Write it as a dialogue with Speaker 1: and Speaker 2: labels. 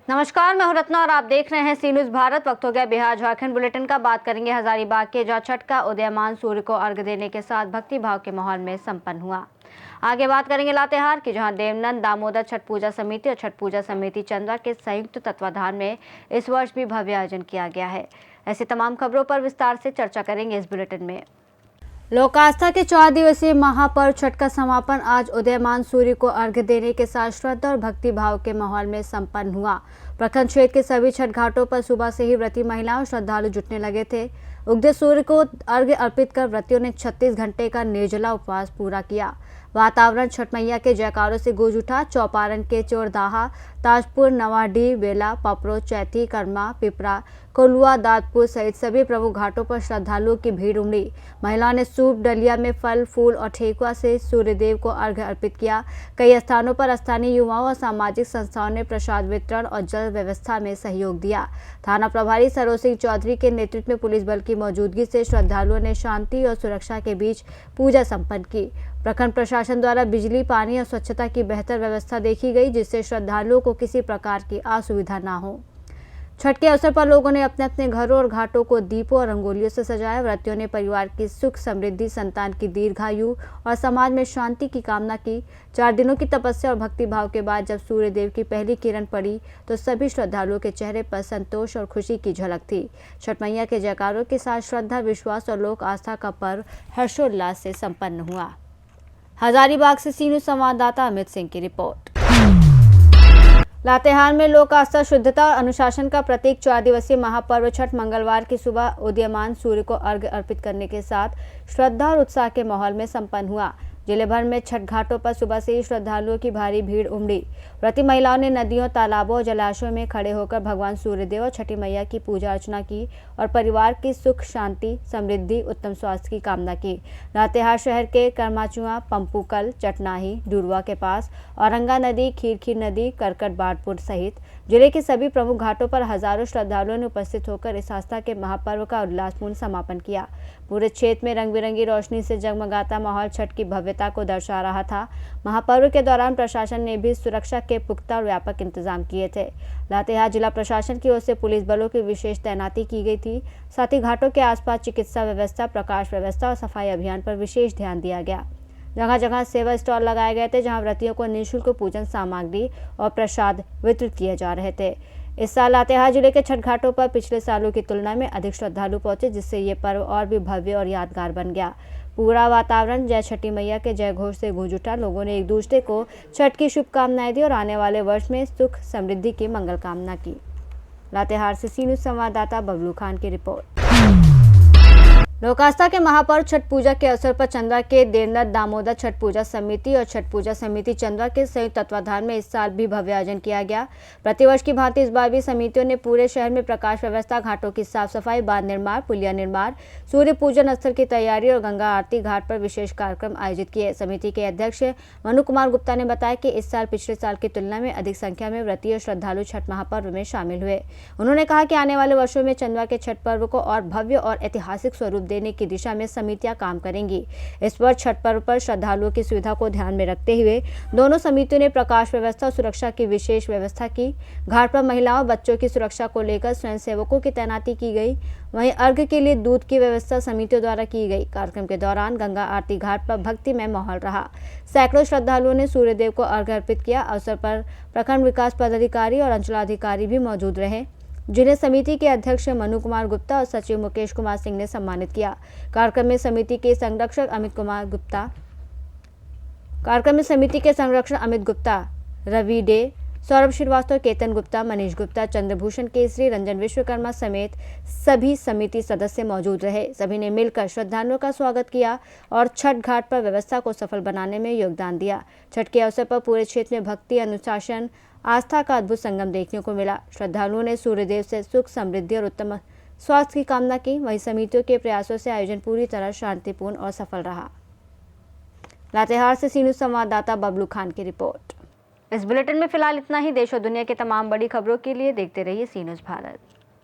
Speaker 1: नमस्कार, मैं हूं रत्ना और आप देख रहे हैं सी न्यूज़ भारत। वक्त हो गया बिहार झारखंड बुलेटिन का। बात करेंगे हजारीबाग के, जहां छठ का उदयमान सूर्य को अर्घ्य देने के साथ भक्ति भाव के माहौल में संपन्न हुआ। आगे बात करेंगे लातेहार की, जहां देवनंद दामोदर छठ पूजा समिति और छठ पूजा समिति चंद्रा के संयुक्त तत्वाधान में इस वर्ष भी भव्य आयोजन किया गया है। ऐसी तमाम खबरों पर विस्तार से चर्चा करेंगे इस बुलेटिन में। लोक आस्था के 4 दिवसीय महापर्व छठ का समापन आज उदयमान सूर्य को अर्घ्य देने के साथ श्रद्धा और भक्ति भाव के माहौल में संपन्न हुआ। प्रखंड क्षेत्र के सभी छठ घाटों पर सुबह से ही व्रती महिलाएं और श्रद्धालु जुटने लगे थे। उगते सूर्य को अर्घ्य अर्पित कर व्रतियों ने 36 घंटे का निर्जला उपवास पूरा किया। वातावरण छठ मैया के जयकारों से गूंज उठा। चौपारण के चोरदाहा, ताजपुर, नवाडीह, बेला, पपरो, चैती, कर्मा, पिपरा, कोलुआ, दादपुर सहित सभी प्रमुख घाटों पर श्रद्धालुओं की भीड़ उमड़ी। महिलाओं ने सूप, डलिया में फल, फूल और ठेकुआ से सूर्यदेव को अर्घ्य अर्पित किया। कई स्थानों पर स्थानीय युवाओं और सामाजिक संस्थाओं ने प्रसाद वितरण और जल व्यवस्था में सहयोग दिया। थाना प्रभारी सरोज सिंह चौधरी के नेतृत्व में पुलिस बल की मौजूदगी से श्रद्धालुओं ने शांति और सुरक्षा के बीच पूजा संपन्न की। प्रखंड प्रशासन द्वारा बिजली, पानी और स्वच्छता की बेहतर व्यवस्था देखी गई, जिससे श्रद्धालुओं को किसी प्रकार की असुविधा न हो। छठ के अवसर पर लोगों ने अपने अपने घरों और घाटों को दीपों और रंगोलियों से सजाया। व्रतियों ने परिवार की सुख समृद्धि, संतान की दीर्घायु और समाज में शांति की कामना की। 4 दिनों की तपस्या और भक्ति भाव के बाद जब सूर्य देव की पहली किरण पड़ी तो सभी श्रद्धालुओं के चेहरे पर संतोष और खुशी की झलक थी। छठ मैया के जयकारों के साथ श्रद्धा, विश्वास और लोक आस्था का पर्व हर्षोल्लास से संपन्न हुआ। हजारीबाग से सी न्यूज़ संवाददाता अमित सिंह की रिपोर्ट। लातेहार में लोक आस्था, शुद्धता और अनुशासन का प्रतीक 4 दिवसीय महापर्व छठ मंगलवार की सुबह उदयमान सूर्य को अर्घ्य अर्पित करने के साथ श्रद्धा और उत्साह के माहौल में संपन्न हुआ। जिले भर में छठ घाटों पर सुबह से ही श्रद्धालुओं की भारी भीड़ उमड़ी। व्रती महिलाओं ने नदियों, तालाबों और जलाशयों में खड़े होकर भगवान सूर्यदेव और छठी मैया की पूजा अर्चना की और परिवार की सुख, शांति, समृद्धि, उत्तम स्वास्थ्य की कामना की। लातेहार शहर के करमाचुआ, पंपूकल, चटनाही, डुरवा के पास औरंगा नदी, खीरखीर नदी, करकट बाड़पुर सहित जिले के सभी प्रमुख घाटों पर हजारों श्रद्धालुओं ने उपस्थित होकर इस आस्था के महापर्व का उल्लासपूर्ण समापन किया। पूरे क्षेत्र में रंग बिरंगी रोशनी से जगमगाता माहौल छठ की भव्यता को दर्शा रहा था। महापर्व के दौरान प्रशासन ने भी सुरक्षा के पुख्ता और व्यापक इंतजाम किए थे। लातेहार जिला प्रशासन की ओर से पुलिस बलों की विशेष तैनाती की गई थी। साथ ही घाटों के आसपास चिकित्सा व्यवस्था, प्रकाश व्यवस्था और सफाई अभियान पर विशेष ध्यान दिया गया। जगह जगह सेवा स्टॉल लगाए गए थे, जहां व्रतियों को निःशुल्क पूजन सामग्री और प्रसाद वितरित किए जा रहे थे। इस साल लातेहार जिले के छठ घाटों पर पिछले सालों की तुलना में अधिक श्रद्धालु पहुंचे, जिससे ये पर्व और भी भव्य और यादगार बन गया। पूरा वातावरण जय छठी मैया के जय घोष से गूंज उठा। लोगों ने एक दूसरे को छठ की शुभकामनाएं दी और आने वाले वर्ष में सुख समृद्धि की मंगल कामना की। लातेहार से सी न्यूज़ संवाददाता बबलू खान की रिपोर्ट। लोक आस्था के महापर्व छठ पूजा के अवसर पर चंद्रा के देवनंद दामोदर छठ पूजा समिति और छठ पूजा समिति चंद्रा के संयुक्त तत्वाधान में इस साल भी भव्य आयोजन किया गया। प्रतिवर्ष की भांति इस बार भी समितियों ने पूरे शहर में प्रकाश व्यवस्था, घाटों की साफ सफाई, बांध निर्माण, पुलिया निर्माण, सूर्य पूजन स्थल की तैयारी और गंगा आरती घाट पर विशेष कार्यक्रम आयोजित किए। समिति के अध्यक्ष मनु कुमार गुप्ता ने बताया कि इस साल पिछले साल की तुलना में अधिक संख्या में व्रती और श्रद्धालु छठ महापर्व में शामिल हुए। उन्होंने कहा कि आने वाले वर्षों में चंद्रा के छठ पर्व को और भव्य और ऐतिहासिक स्वरूप देने की दिशा में समितियां काम करेंगी। इस वर्ष छठ पर्व पर श्रद्धालुओं की सुविधा को ध्यान में रखते हुए दोनों समितियों ने प्रकाश व्यवस्था और सुरक्षा की विशेष व्यवस्था की। घाट पर महिलाओं, बच्चों की सुरक्षा को लेकर स्वयंसेवकों की तैनाती की गई। वहीं अर्घ्य के लिए दूध की व्यवस्था समितियों द्वारा की गई। कार्यक्रम के दौरान गंगा आरती घाट पर भक्तिमय माहौल रहा। सैकड़ों श्रद्धालुओं ने सूर्यदेव को अर्घ्य अर्पित किया। अवसर पर प्रखंड विकास पदाधिकारी और अंचलाधिकारी भी मौजूद रहे, जिन्हें समिति के अध्यक्ष मनु कुमार गुप्ता और सचिव मुकेश कुमार सिंह ने सम्मानित किया। कार्यक्रम में समिति के संरक्षक अमित गुप्ता, रवि डे, सौरभ श्रीवास्तव, केतन गुप्ता, मनीष गुप्ता, चंद्रभूषण केसरी, रंजन विश्वकर्मा समेत सभी समिति सदस्य मौजूद रहे। सभी ने मिलकर श्रद्धालुओं का स्वागत किया और छठ घाट पर व्यवस्था को सफल बनाने में योगदान दिया। छठ के अवसर पर पूरे क्षेत्र में भक्ति, अनुशासन, आस्था का अद्भुत संगम देखने को मिला। श्रद्धालुओं ने सूर्यदेव से सुख, समृद्धि और उत्तम स्वास्थ्य की कामना की। वहीं समितियों के प्रयासों से आयोजन पूरी तरह शांतिपूर्ण और सफल रहा। लातेहार से सी न्यूज़ संवाददाता बबलू खान की रिपोर्ट। इस बुलेटिन में फिलहाल इतना ही। देश और दुनिया की तमाम बड़ी खबरों के लिए देखते रहिए सी न्यूज़ भारत।